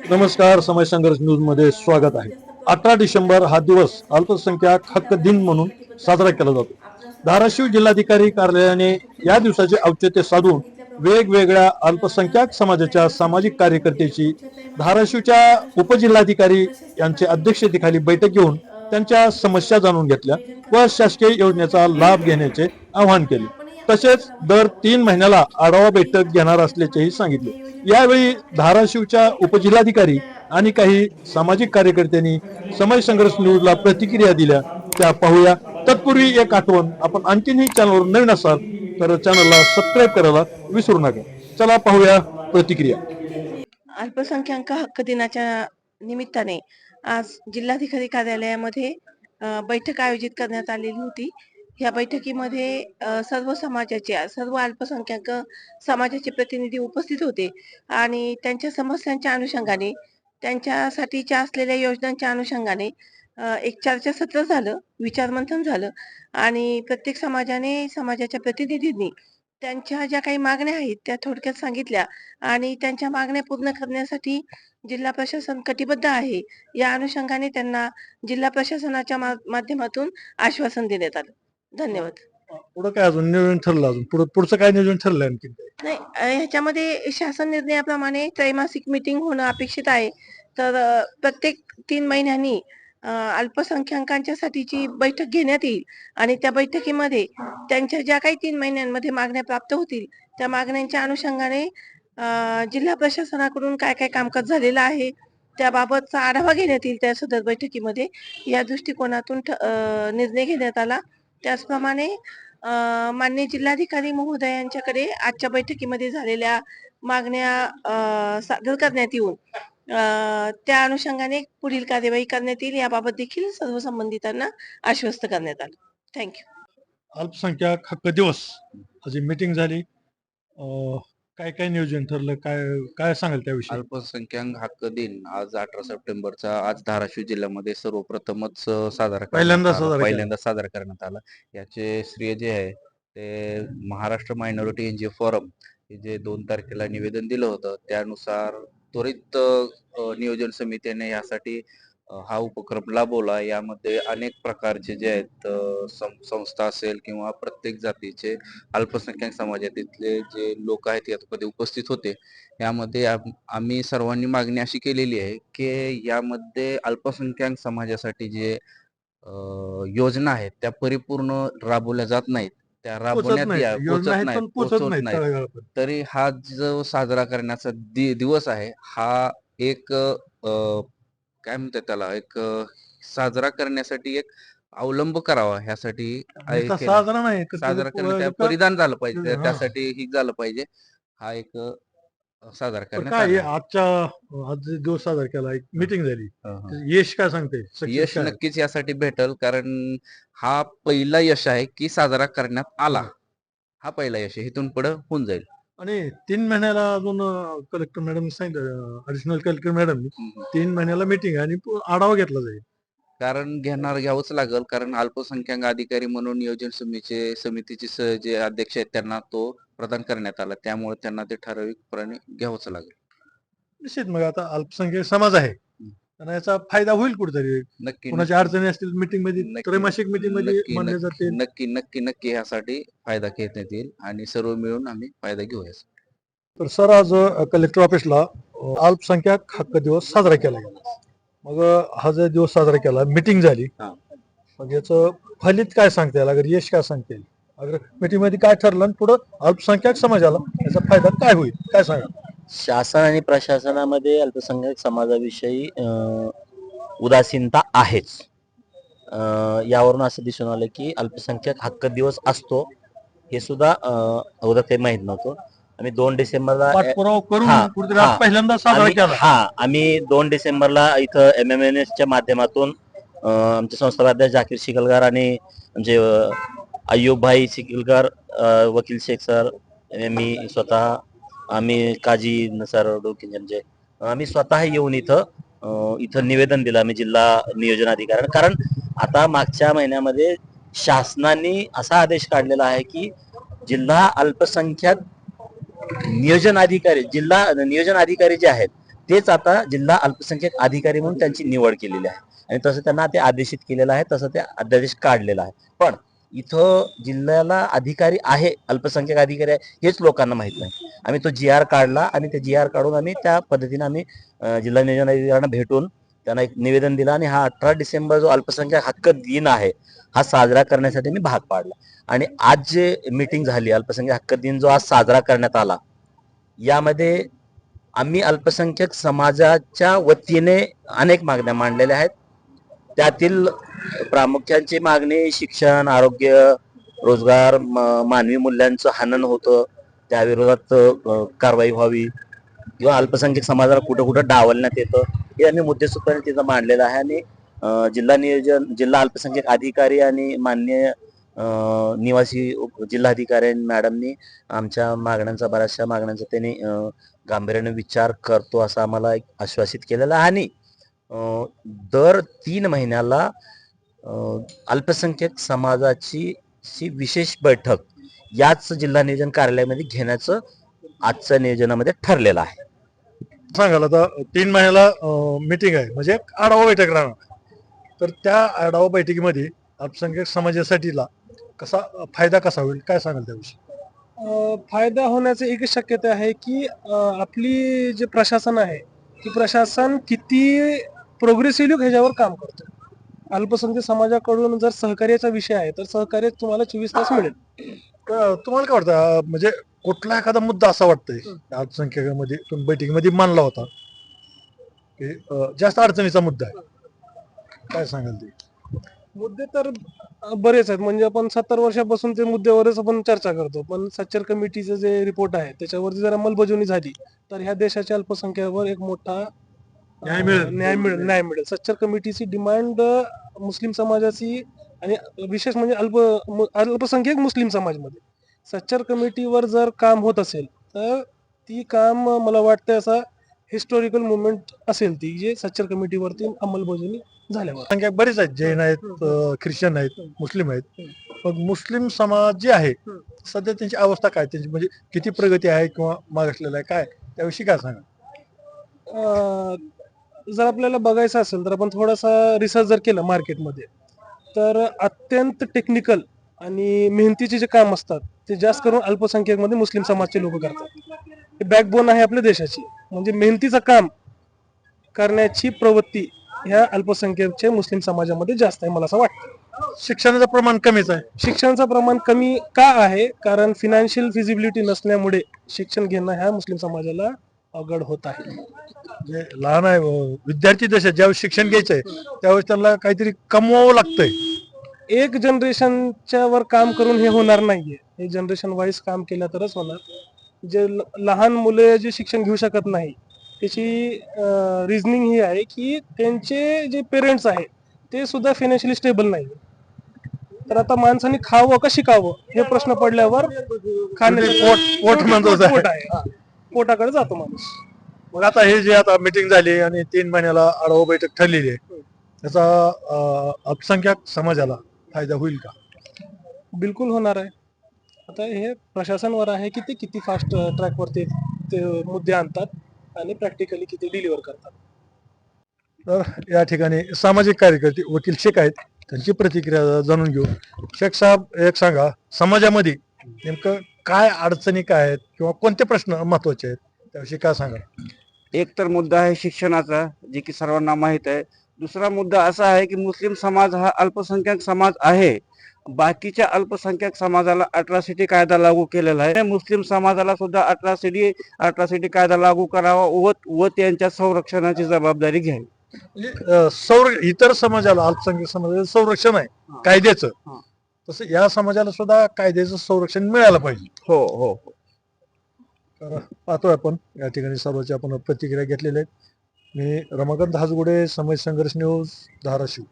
नमस्कार. समय संघर्ष न्यूज मध्ये स्वागत आहे. 18 डिसेंबर हा दिवस अल्पसंख्याक हक्क दिन म्हणून साजरा केला जातो. धाराशिव जिल्हाधिकारी कार्यालयाने या दिवसाचे औचित्य साधून वेगवेगळ्या अल्पसंख्याक समाजाच्या सामाजिक कार्यकर्त्याची धाराशिवच्या उपजिल्हाधिकारी यांच्या अध्यक्षतेखाली बैठक घेऊन त्यांच्या समस्या जाणून घेतल्या व शासकीय योजनेचा लाभ घेण्याचे आवाहन केले. तसेच दर 3 महिन्याला आढावा बैठक घेणार असल्याचेही सांगितले. यावेळी धाराशिवच्या उपजिल्हाधिकारी आणि काही सामाजिक कार्यकर्त्यांनी समय संघर्ष न्यूजला प्रतिक्रिया दिल्या, त्या पाहूया. तत्पूर्वी एक आठवण, आपण आणखीनही चॅनलवर नवीन असाल तर चॅनलला सबस्क्राईब करायला विसरू नका. चला पाहूया प्रतिक्रिया. अल्पसंख्याक हक्क दिनाच्या निमित्ताने आज जिल्हाधिकारी कार्यालयामध्ये बैठक आयोजित करण्यात आलेली होती. या बैठकीमध्ये सर्व समाजाच्या सर्व अल्पसंख्याक समाजाचे प्रतिनिधी उपस्थित होते आणि त्यांच्या समस्यांच्या अनुषंगाने त्यांच्यासाठीच्या असलेल्या योजनांच्या अनुषंगाने एक चर्चासत्र झालं, विचारमंथन झालं आणि प्रत्येक समाजाच्या प्रतिनिधींनी त्यांच्या ज्या काही मागण्या आहेत त्या थोडक्यात सांगितल्या आणि त्यांच्या मागण्या पूर्ण करण्यासाठी जिल्हा प्रशासन कटिबद्ध आहे या अनुषंगाने त्यांना जिल्हा प्रशासनाच्या माध्यमातून आश्वासन देण्यात आलं. धन्यवाद. पुढं काय अजून नियोजन ठरलं? पुढचं काय नियोजन ठरलं आणखी? नाही, ह्याच्यामध्ये शासन निर्णयाप्रमाणे त्रैमासिक मीटिंग होणं अपेक्षित आहे. तर प्रत्येक 3 महिन्यांनी अल्पसंख्याकांच्या साठीची बैठक घेण्यात येईल आणि त्या बैठकीमध्ये त्यांच्या ज्या काही 3 महिन्यांमध्ये मागण्या प्राप्त होतील त्या मागण्यांच्या अनुषंगाने जिल्हा प्रशासनाकडून काय काय कामकाज झालेलं आहे त्याबाबतचा आढावा घेण्यात येईल त्या सदर बैठकीमध्ये. या दृष्टिकोनातून निर्णय घेण्यात आला. त्याचप्रमाणे माननीय जिल्हाधिकारी महोदयांच्याकडे आजच्या बैठकीमध्ये झालेल्या मागण्या सादर करण्यात येऊन त्या अनुषंगाने पुढील कार्यवाही करण्यात येईल याबाबत देखील सर्व संबंधितांना आश्वस्त करण्यात आलं. थँक्यू. अल्पसंख्याक हक्क दिवस जी मीटिंग झाली, काय काय नियोजन ठरलं, काय काय सांगाल त्याविषयी? अल्पसंख्याक हक्क दिन आज 18 सप्टेंबरचा आज धाराशिव जिल्ह्यामध्ये सर्वप्रथमच साजरा पहिल्यांदा साजरा करण्यात आला. याचे श्रेय जे आहे ते महाराष्ट्र मायनॉरिटी एनजीओ फोरम हे जे 2 तारखेला निवेदन दिलं होतं त्यानुसार त्वरित नियोजन समितीने यासाठी हा उपक्रम राबवला. यामध्ये अनेक प्रकारचे जे आहेत संस्था असेल किंवा प्रत्येक जातीचे अल्पसंख्याक समाजातले जे लोक आहेत यामध्ये उपस्थित होते. यामध्ये आम्ही सर्वांनी मागणी अशी केलेली आहे की यामध्ये अल्पसंख्याक समाजासाठी जे योजना आहेत त्या परिपूर्ण राबवल्या जात नाहीत, त्या राबवण्यात पोहोचत नाहीत. तरी हा जो साजरा करण्याचा दिवस आहे हा एक काय म्हणतात त्याला एक साजरा करण्यासाठी एक अवलंब करावा ह्यासाठी साजरा करण्याचं परिधान झालं पाहिजे, त्यासाठी ही झालं पाहिजे. हा एक साजरा करण्यात आज दिवस साजरा केला, एक मीटिंग झाली. यश काय सांगते? यश नक्कीच यासाठी भेटल, कारण हा पहिला यश आहे की साजरा करण्यात आला. हा पहिला यश आहे, इथून पुढे होऊन जाईल. आणि 3 महिन्याला अजून कलेक्टर मॅडम सांगितलं, ऍडिशनल कलेक्टर मॅडम 3 महिन्याला मीटिंग आणि आढावा घेतला जाईल. कारण घ्यावंच लागेल, कारण अल्पसंख्याक अधिकारी म्हणून नियोजन समितीचे जे अध्यक्ष आहेत त्यांना तो प्रदान करण्यात आला, त्यामुळे त्यांना ते ठराविकपणे घ्यावंच लागेल. निश्चित. मग आता अल्पसंख्याक समाज आहे आणि याचा फायदा होईल कुठेतरी. नक्की कोणाच्या अडचणी असतील मीटिंग मध्ये, त्रैमासिक मीटिंग मध्ये मांडले जाते. नक्की नक्की नक्की यासाठी फायदा घेण्यात येईल आणि सर्व मिळून आम्ही फायदा घेऊया. तर सर, आज कलेक्टर ऑफिसला अल्पसंख्याक हक्क दिवस साजरा केला गेला. मग हा जो दिवस साजरा केला, मीटिंग झाली, मग याचं फलित काय सांगता येईल, अगर यश काय सांगता येईल, अगर मीटिंग मध्ये काय ठरलं आणि पुढे अल्पसंख्याक समाजाला याचा फायदा काय होईल, काय सांगा? शासन आणि प्रशासनामध्ये अल्पसंख्याक समाजाविषयी उदासीनता आहेच. यावरून असं दिसून आलं की अल्पसंख्याक हक्क दिवस असतो हे सुद्धा अगोदर काही माहित नव्हतं. आम्ही 2 डिसेंबरला पहिल्यांदा साजरा केला. आम्ही 2 डिसेंबरला इथं MMNS च्या माध्यमातून आमचे संस्थापक जाकीर शिकलगार आणि म्हणजे अय्यूब भाई शिकलगार, वकील शेख सर, मी स्वतः, आम्ही काजी नसर डोके, आम्ही स्वतः येऊन इथं निवेदन दिलं आम्ही जिल्हा नियोजन अधिकारी. कारण आता मागच्या महिन्यामध्ये शासनाने असा आदेश काढलेला आहे की जिल्हा अल्पसंख्याक नियोजन अधिकारी जे आहेत तेच आता जिल्हा अल्पसंख्याक अधिकारी म्हणून त्यांची निवड केलेली आहे आणि तसं त्यांना ते आदेशित केलेलं आहे, तसं ते अध्यादेश काढलेला आहे. पण इथं जिल्ह्याला अधिकारी आहे, अल्पसंख्याक अधिकारी आहे हेच लोकांना माहित नाही. आम्ही तो GR काढला आणि ते GR काढून आम्ही त्या पद्धतीने आम्ही जिल्हा नियोजन अधिकाऱ्यांना भेटून त्यांना एक निवेदन दिलं आणि हा 18 डिसेंबर जो अल्पसंख्याक हक्क दिन आहे हा साजरा करण्यासाठी मी भाग पाडला. आणि आज जे मीटिंग झाली, अल्पसंख्याक हक्क दिन जो आज साजरा करण्यात आला, यामध्ये आम्ही अल्पसंख्याक समाजाच्या वतीने अनेक मागण्या मांडलेल्या आहेत. त्यातील प्रामुख्याची मागणी शिक्षण, आरोग्य, रोजगार, मानवी मूल्यांचं हनन होतं, त्या विरोधात कारवाई व्हावी किंवा अल्पसंख्याक समाजाला कुठं कुठं डावलण्यात येतं, हे आम्ही मुद्देसूद तिथं मांडलेलं आहे. आणि जिल्हा अल्पसंख्याक अधिकारी आणि माननीय निवासी जिल्हाधिकारी मॅडमनी आमच्या मागण्यांचा, बऱ्याचशा मागण्यांचा त्यांनी गांभीर्याने विचार करतो असं आम्हाला एक आश्वासित केलेलं आहे. आणि दर 3 महिन्याला अल्पसंख्याक समाजाची विशेष बैठक याच जिल्हा नियोजन कार्यालयामध्ये घेण्याचं आजच्या नियोजनामध्ये ठरलेलं आहे. सांगाल आता 3 महिन्याला मीटिंग आहे, म्हणजे एक आढावा बैठक राहणार, तर त्या आढावा बैठकीमध्ये अल्पसंख्याक समाजासाठीला फायदा कसा होईल, काय सांगाल त्याविषयी? फायदा होण्याची एकच शक्यता आहे की आपली जे प्रशासन आहे की प्रशासन किती प्रोग्रेसिव्हली ह्याच्यावर काम करतो. अल्पसंख्याक समाजाकडून जर सहकार्याचा विषय आहे तर सहकार्य तुम्हाला 24 तास मिळेल. तुम्हाला काय वाटतं, म्हणजे कुठला एखादा मुद्दा असा वाटतंय अल्पसंख्याकामध्ये तुम्ही बैठकीमध्ये मांडला होता की जास्त अडचणीचा मुद्दा आहे, काय सांगाल ते? मुद्दे तर बरेच आहेत, म्हणजे आपण 70 वर्षापासून ते मुद्द्यावरच आपण चर्चा करतो. पण सच्चर कमिटीचं जे रिपोर्ट आहे त्याच्यावरती जर अंमलबजावणी झाली तर ह्या देशाच्या अल्पसंख्याकावर एक मोठा न्याय मिळेल. सच्चर कमिटीची डिमांड मुस्लिम समाजाची आणि विशेष म्हणजे अल्पसंख्याक मुस्लिम समाजमध्ये सच्चर कमिटीवर जर काम होत असेल तर ती काम मला वाटतं असा हिस्टॉरिकल मुवमेंट असेल ती, जे सच्चर कमिटीवरती अंमलबजावणी झाल्यावर. संख्या बरीच आहेत, जैन आहेत, ख्रिश्चन आहेत, मुस्लिम आहेत. मग मुस्लिम समाज जे आहे सध्या त्यांची अवस्था काय, त्यांची म्हणजे किती प्रगती आहे किंवा मागासलेला आहे, काय त्याविषयी काय सांगा? जर आपल्याला बघायचं असेल तर आपण थोडासा रिसर्च जर केलं मार्केटमध्ये तर अत्यंत टेक्निकल आणि मेहनतीचे जे काम असतात ते जास्त करून अल्पसंख्याकमध्ये मुस्लिम समाजचे लोक करतात. हे बॅकबोन आहे आपल्या देशाची, म्हणजे मेहनतीचं काम करण्याची प्रवृत्ती ह्या अल्पसंख्याकच्या मुस्लिम समाजामध्ये जास्त आहे मला असं वाटतं. शिक्षणाचं प्रमाण कमीच आहे. शिक्षणाचं प्रमाण कमी का आहे? कारण फिनान्शियल फिजिबिलिटी नसल्यामुळे शिक्षण घेणं ह्या मुस्लिम समाजाला अवघड होत आहे. जे लहान आहे विद्यार्थी दशा ज्यावेळेस शिक्षण घ्यायचंय त्यावेळेस त्यांना काहीतरी कमवावं लागतंय. एक जनरेशनच्या वर काम करून हे होणार नाहीये, एक जनरेशन वाईज काम केलं तरच होणार. जे लहान मुले जे शिक्षण घेऊ शकत नाही त्याची रिझनिंग ही आहे की त्यांचे जे पेरेंट्स आहेत ते सुद्धा फायनान्शियली स्टेबल नाही. तर आता माणसाने खावं का शिकावं हे प्रश्न पडल्यावर पोट आहे, पोटाकडे जातो माणूस. मग आता हे जे आता मीटिंग झाली आणि 3 महिन्याला आढावा बैठक ठरलेली आहे, त्याचा अल्पसंख्याक समाजाला फायदा होईल का? बिलकुल होणार आहे. आता हे प्रशासनावर आहे की ते किती फास्ट ट्रॅकवरती ते मुद्दे आणतात आणि प्रॅक्टिकली किती डिलिव्हर करतात. तर या ठिकाणी सामाजिक कार्यकर्ते वकील शेख आहेत, त्यांची प्रतिक्रिया जाणून घेऊ. शेख साहेब, एक सांगा, समाजामध्ये नेमकं काय अडचणी काय आहेत किंवा कोणते प्रश्न महत्वाचे आहेत त्याविषयी काय सांगा? एक तर मुद्दा आहे शिक्षणाचा, जे की सर्वांना माहीत आहे. दुसरा मुद्दा असा आहे की मुस्लिम समाज हा अल्पसंख्याक समाज आहे. बाकीच्या अल्पसंख्याक समाजाला अट्रॉसिटी कायदा लागू केलेला आहे. मुस्लिम समाजाला सुद्धा अट्रॉसिटी कायदा लागू करावा व त्यांच्या संरक्षणाची जबाबदारी घ्यावी. म्हणजे इतर समाजाला अल्पसंख्याक समाजाचं संरक्षण आहे कायद्याचं, तसं या समाजाला सुद्धा कायद्याचं संरक्षण मिळालं पाहिजे. हो हो. तर पाहतोय आपण या ठिकाणी सर्वांची आपण प्रतिक्रिया घेतलेल्या आहेत. मी रमाकांत हाजगुडे, समाज संघर्ष न्यूज, धाराशिव.